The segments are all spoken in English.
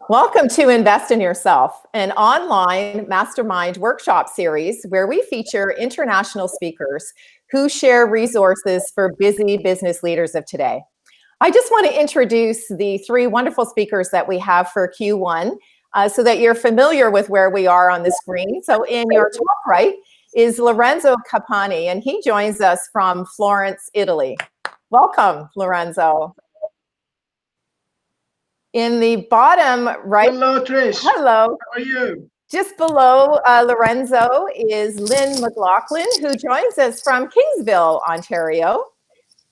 Welcome to Invest in Yourself, an online mastermind workshop series where we feature international speakers who share resources for busy business leaders of today. I just want to introduce the three wonderful speakers that we have for Q1 so that you're familiar with where we are on the screen. So in your top right is Lorenzo Capani, and he joins us from Florence, Italy. Welcome, Lorenzo. In the bottom right. Hello, Trish. Hello. How are you? Just below Lorenzo is Lynn McLaughlin, who joins us from Kingsville, Ontario.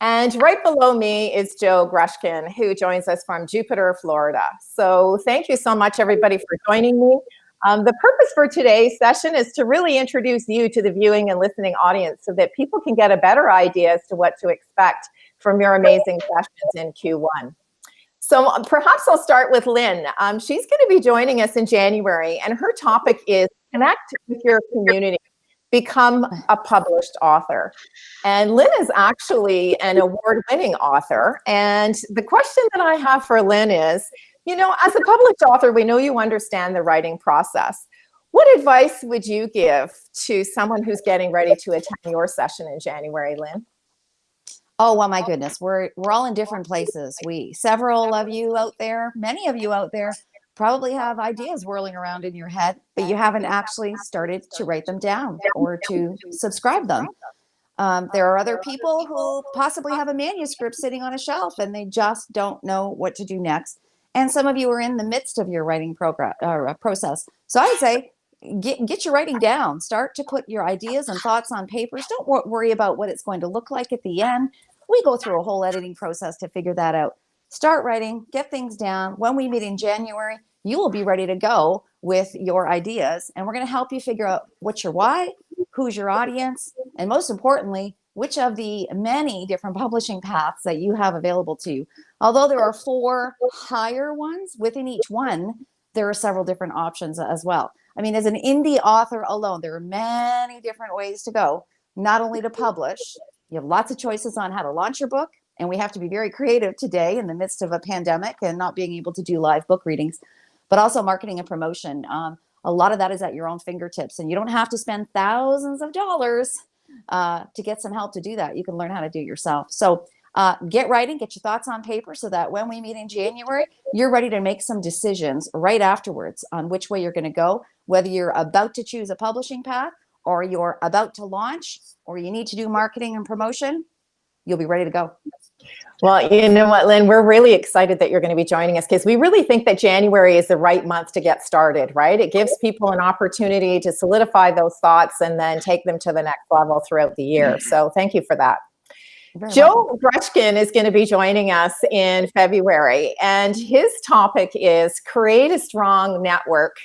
And right below me is Joe Grushkin, who joins us from Jupiter, Florida. So thank you so much, everybody, for joining me. The purpose for today's session is to really introduce you to the viewing and listening audience so that people can get a better idea as to what to expect from your amazing sessions in Q1. So perhaps I'll start with Lynn. She's going to be joining us in January, and her topic is Connect with Your Community, Become a Published Author. And Lynn is actually an award-winning author. And the question that I have for Lynn is, you know, as a published author, we know you understand the writing process. What advice would you give to someone who's getting ready to attend your session in January, Lynn? Oh, well, my goodness, we're all in different places. Several of you out there, many of you out there probably have ideas whirling around in your head, but you haven't actually started to write them down or to subscribe them. There are other people who possibly have a manuscript sitting on a shelf and they just don't know what to do next. And some of you are in the midst of your writing process. So I would say, get your writing down. Start to put your ideas and thoughts on papers. Don't worry about what it's going to look like at the end. We go through a whole editing process to figure that out. Start writing, get things down. When we meet in January, you will be ready to go with your ideas. And we're going to help you figure out what's your why, who's your audience, and most importantly, which of the many different publishing paths that you have available to you. Although there are 4 higher ones, within each one, there are several different options as well. I mean, as an indie author alone, there are many different ways to go, not only to publish. You have lots of choices on how to launch your book, and we have to be very creative today in the midst of a pandemic and not being able to do live book readings, but also marketing and promotion. A lot of that is at your own fingertips, and you don't have to spend thousands of dollars to get some help to do that. You can learn how to do it yourself. So get writing, get your thoughts on paper so that when we meet in January, you're ready to make some decisions right afterwards on which way you're going to go, whether you're about to choose a publishing path or you're about to launch or you need to do marketing and promotion, you'll be ready to go. Well, you know what, Lynn, we're really excited that you're going to be joining us because we really think that January is the right month to get started, right? It gives people an opportunity to solidify those thoughts and then take them to the next level throughout the year. So thank you for that. Joe Grushkin is going to be joining us in February, and his topic is Create a Strong Network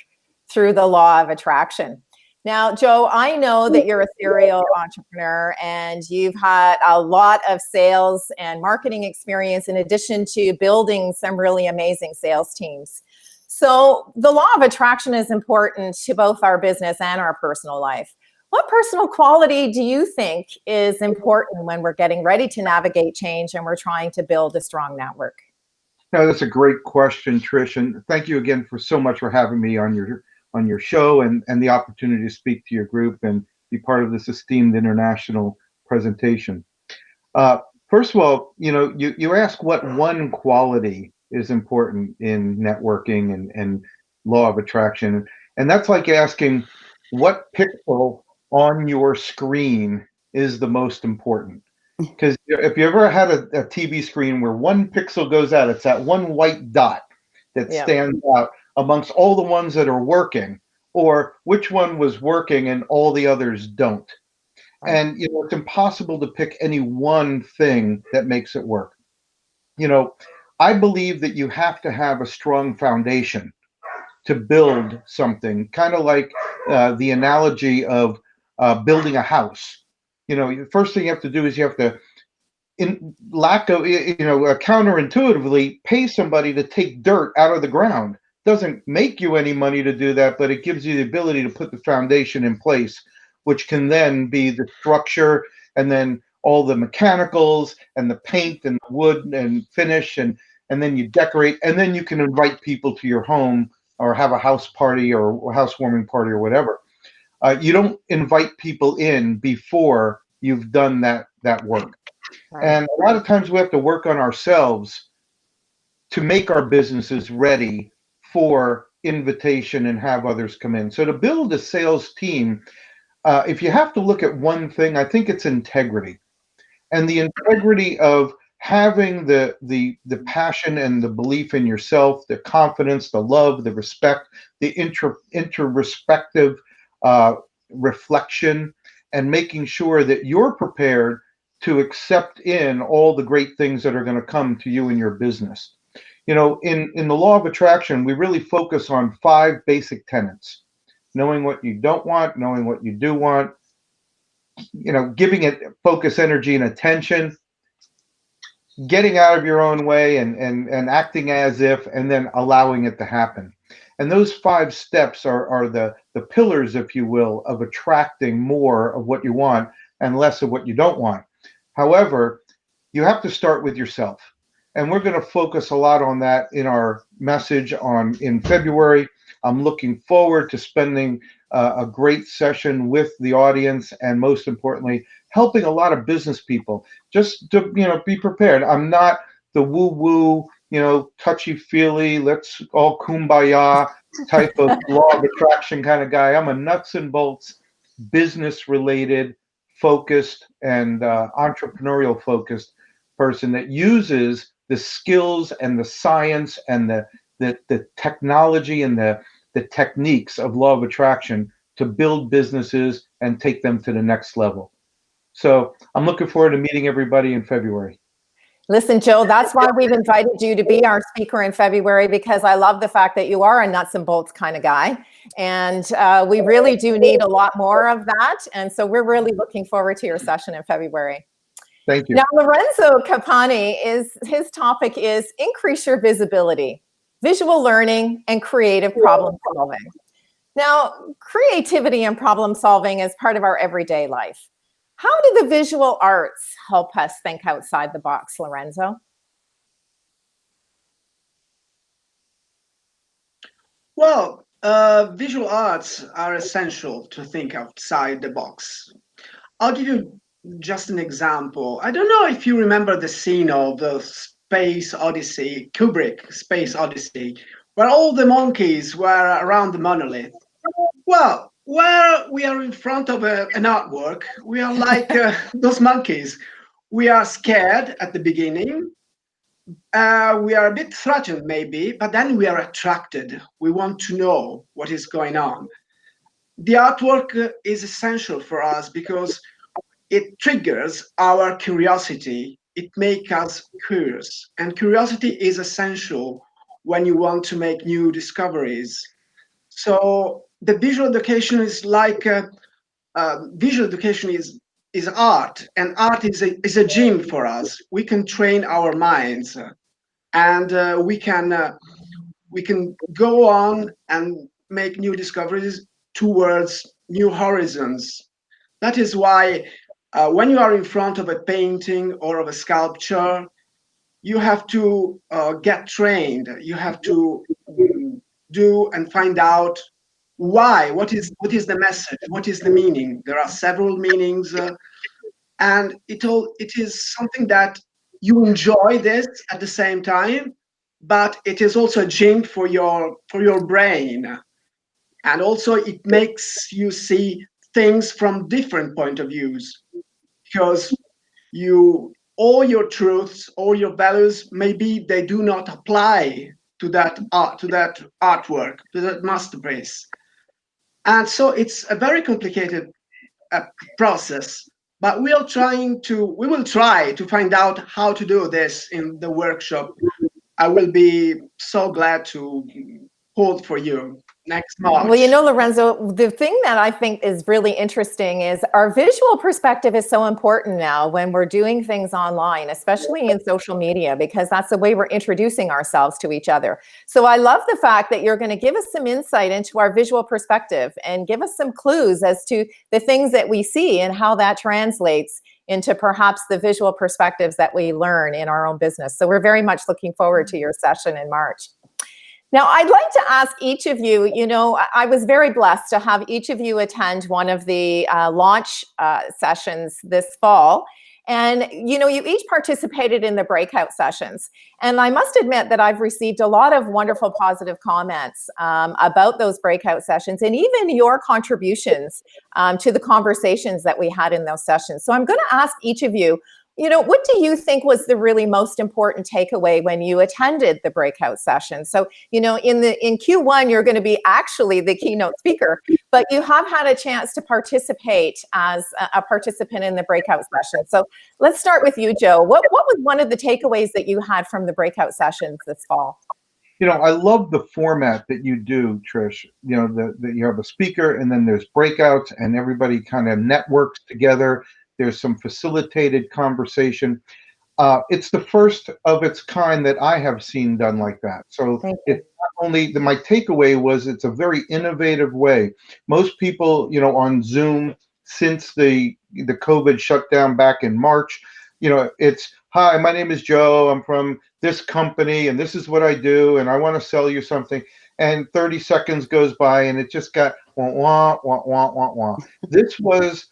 Through the Law of Attraction. Now, Joe, I know that you're a serial entrepreneur and you've had a lot of sales and marketing experience in addition to building some really amazing sales teams. So the law of attraction is important to both our business and our personal life. What personal quality do you think is important when we're getting ready to navigate change and we're trying to build a strong network? No, that's a great question, Trish, and thank you again for so much for having me on your show and the opportunity to speak to your group and be part of this esteemed international presentation. First of all, you know, you ask what one quality is important in networking and law of attraction, and that's like asking what pixel on your screen is the most important. Because if you ever had a TV screen where one pixel goes out, it's that one white dot that stands out amongst all the ones that are working, or which one was working and all the others don't. And, you know, it's impossible to pick any one thing that makes it work. You know, I believe that you have to have a strong foundation to build something, kind of like the analogy of building a house. You know, the first thing you have to do is you have to, counterintuitively pay somebody to take dirt out of the ground. Doesn't make you any money to do that, but it gives you the ability to put the foundation in place, which can then be the structure and then all the mechanicals and the paint and the wood and finish and and then you decorate, and then you can invite people to your home or have a house party or housewarming party or whatever. You don't invite people in before you've done that work. Right. And a lot of times we have to work on ourselves to make our businesses ready for invitation and have others come in. So to build a sales team, if you have to look at one thing, I think it's integrity. And the integrity of having the passion and the belief in yourself, the confidence, the love, the respect, the introspective reflection, and making sure that you're prepared to accept in all the great things that are going to come to you in your business. You know, in the law of attraction, we really focus on 5 basic tenets: knowing what you don't want, knowing what you do want, you know, giving it focus, energy, and attention, getting out of your own way and acting as if, and then allowing it to happen. And those 5 steps are the pillars, if you will, of attracting more of what you want and less of what you don't want. However, you have to start with yourself. And we're going to focus a lot on that in our message in February. I'm looking forward to spending a great session with the audience, and most importantly, helping a lot of business people just to, you know, be prepared. I'm not the woo-woo, you know, touchy-feely, let's all kumbaya type of law of attraction kind of guy. I'm a nuts and bolts, business-related, focused, and entrepreneurial focused person that uses the skills and the science and the technology and the techniques of law of attraction to build businesses and take them to the next level. So I'm looking forward to meeting everybody in February. Listen, Joe, that's why we've invited you to be our speaker in February, because I love the fact that you are a nuts and bolts kind of guy. And we really do need a lot more of that. And so we're really looking forward to your session in February. Thank you. Now, Lorenzo Capani, his topic is increase your visibility, visual learning, and creative problem solving. Now, creativity and problem solving is part of our everyday life. How do the visual arts help us think outside the box, Lorenzo? Well, visual arts are essential to think outside the box. I'll give you just an example. I don't know if you remember the scene of the Space Odyssey, Kubrick Space Odyssey, where all the monkeys were around the monolith. Well, where we are in front of an artwork, we are like those monkeys. We are scared at the beginning. We are a bit threatened maybe, but then we are attracted. We want to know what is going on. The artwork is essential for us because it triggers our curiosity. It makes us curious. And curiosity is essential when you want to make new discoveries. So the visual education is like, visual education is art, and art is a gym for us. We can train our minds, and we can go on and make new discoveries towards new horizons. That is why when you are in front of a painting or of a sculpture, you have to get trained. You have to do and find out why. What is the message? What is the meaning? There are several meanings, and it is something that you enjoy this at the same time, but it is also a gym for your brain, and also it makes you see things from different point of views, because all your truths, all your values, maybe they do not apply to that art, to that artwork, to that masterpiece. And so it's a very complicated process, but we will try to find out how to do this in the workshop. I will be so glad to hold for you next March. Well, you know, Lorenzo, the thing that I think is really interesting is our visual perspective is so important now when we're doing things online, especially in social media, because that's the way we're introducing ourselves to each other. So I love the fact that you're going to give us some insight into our visual perspective and give us some clues as to the things that we see and how that translates into perhaps the visual perspectives that we learn in our own business. So we're very much looking forward to your session in March. Now, I'd like to ask each of you, I was very blessed to have each of you attend one of the launch sessions this fall. And, you each participated in the breakout sessions. And I must admit that I've received a lot of wonderful positive comments about those breakout sessions and even your contributions to the conversations that we had in those sessions. So I'm going to ask each of you, what do you think was the really most important takeaway when you attended the breakout session? So, in Q1, you're going to be actually the keynote speaker, but you have had a chance to participate as a participant in the breakout session. So let's start with you, Joe. What was one of the takeaways that you had from the breakout sessions this fall? I love the format that you do, Trish. That you have a speaker and then there's breakouts and everybody kind of networks together. There's some facilitated conversation. It's the first of its kind that I have seen done like that. So it's not only my takeaway was it's a very innovative way. Most people, on Zoom since the COVID shutdown back in March, it's, hi, my name is Joe. I'm from this company and this is what I do and I want to sell you something. And 30 seconds goes by and it just got wah, wah, wah, wah, wah. This was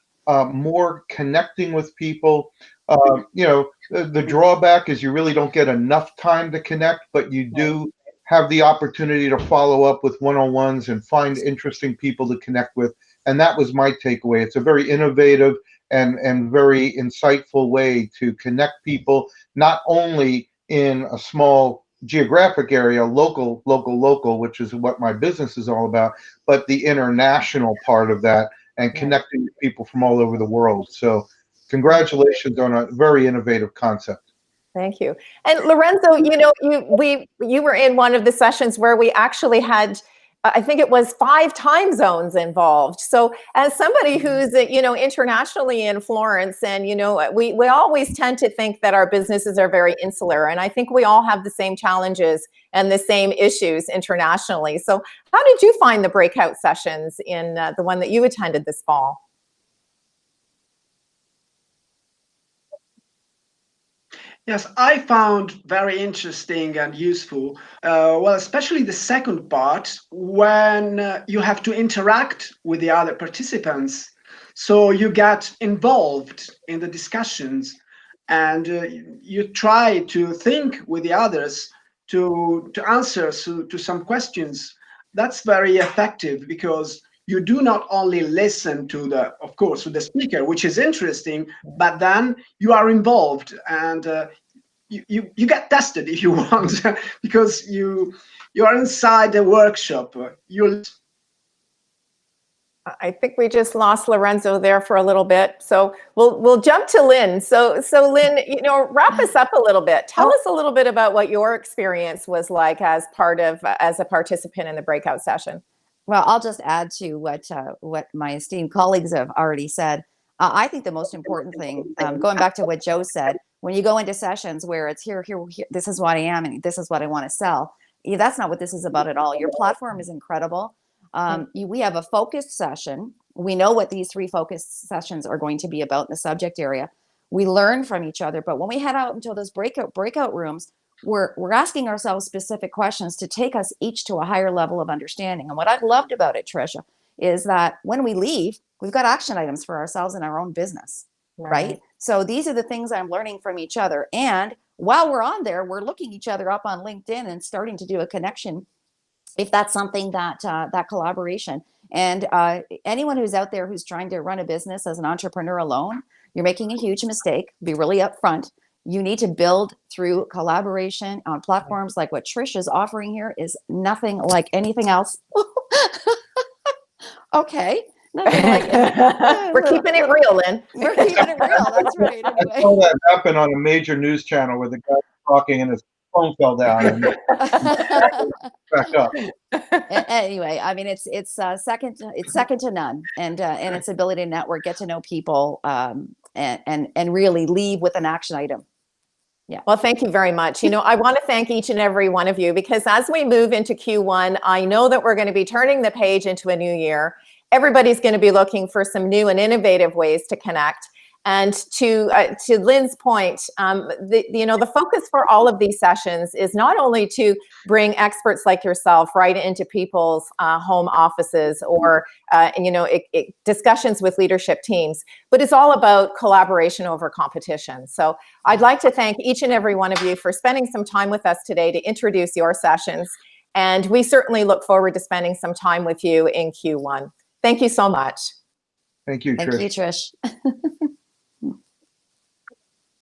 more connecting with people. The drawback is you really don't get enough time to connect, but you do have the opportunity to follow up with one-on-ones and find interesting people to connect with. And that was my takeaway. It's a very innovative and very insightful way to connect people, not only in a small geographic area, local, which is what my business is all about, but the international part of that and connecting with people from all over the world. So congratulations on a very innovative concept. Thank you. And Lorenzo, you were in one of the sessions where we actually had, I think it was 5 time zones involved. So as somebody who's, internationally in Florence, and, we always tend to think that our businesses are very insular. And I think we all have the same challenges and the same issues internationally. So how did you find the breakout sessions in the one that you attended this fall? Yes, I found very interesting and useful. Especially the second part when you have to interact with the other participants. So you get involved in the discussions and you try to think with the others to answer to some questions. That's very effective because you do not only listen to the speaker, which is interesting, but then you are involved and you get tested if you want, because you are inside the workshop. I think we just lost Lorenzo there for a little bit. So we'll jump to Lynn. So Lynn, wrap us up a little bit. Tell us a little bit about what your experience was like as a participant in the breakout session. Well, I'll just add to what my esteemed colleagues have already said. I think the most important thing, going back to what Joe said, when you go into sessions where it's here, this is what I am and this is what I want to sell, that's not what this is about at all. Your platform is incredible. We have a focused session. We know what these 3 focused sessions are going to be about in the subject area. We learn from each other, but when we head out into those breakout rooms, we're asking ourselves specific questions to take us each to a higher level of understanding. And what I loved about it, Tricia, is that when we leave, we've got action items for ourselves in our own business, right? So these are the things I'm learning from each other. And while we're on there, we're looking each other up on LinkedIn and starting to do a connection, if that's something that collaboration. And anyone who's out there who's trying to run a business as an entrepreneur alone, you're making a huge mistake. Be really upfront. You need to build through collaboration on platforms like what Trish is offering here is nothing like anything else. Okay. Nothing like it. We're keeping it real, Lynn. We're keeping it real. That's right. Anyway. I saw that happen on a major news channel where the guy was talking and his phone fell down and back up. Anyway, I mean, it's second to none, and its ability to network, get to know people, and really leave with an action item. Yeah. Well, thank you very much. I want to thank each and every one of you, because as we move into Q1, I know that we're going to be turning the page into a new year. Everybody's going to be looking for some new and innovative ways to connect. And to Lynn's point, the focus for all of these sessions is not only to bring experts like yourself right into people's home offices or discussions with leadership teams, but it's all about collaboration over competition. So I'd like to thank each and every one of you for spending some time with us today to introduce your sessions. And we certainly look forward to spending some time with you in Q1. Thank you so much. Thank you, Trish. Thank you, Trish.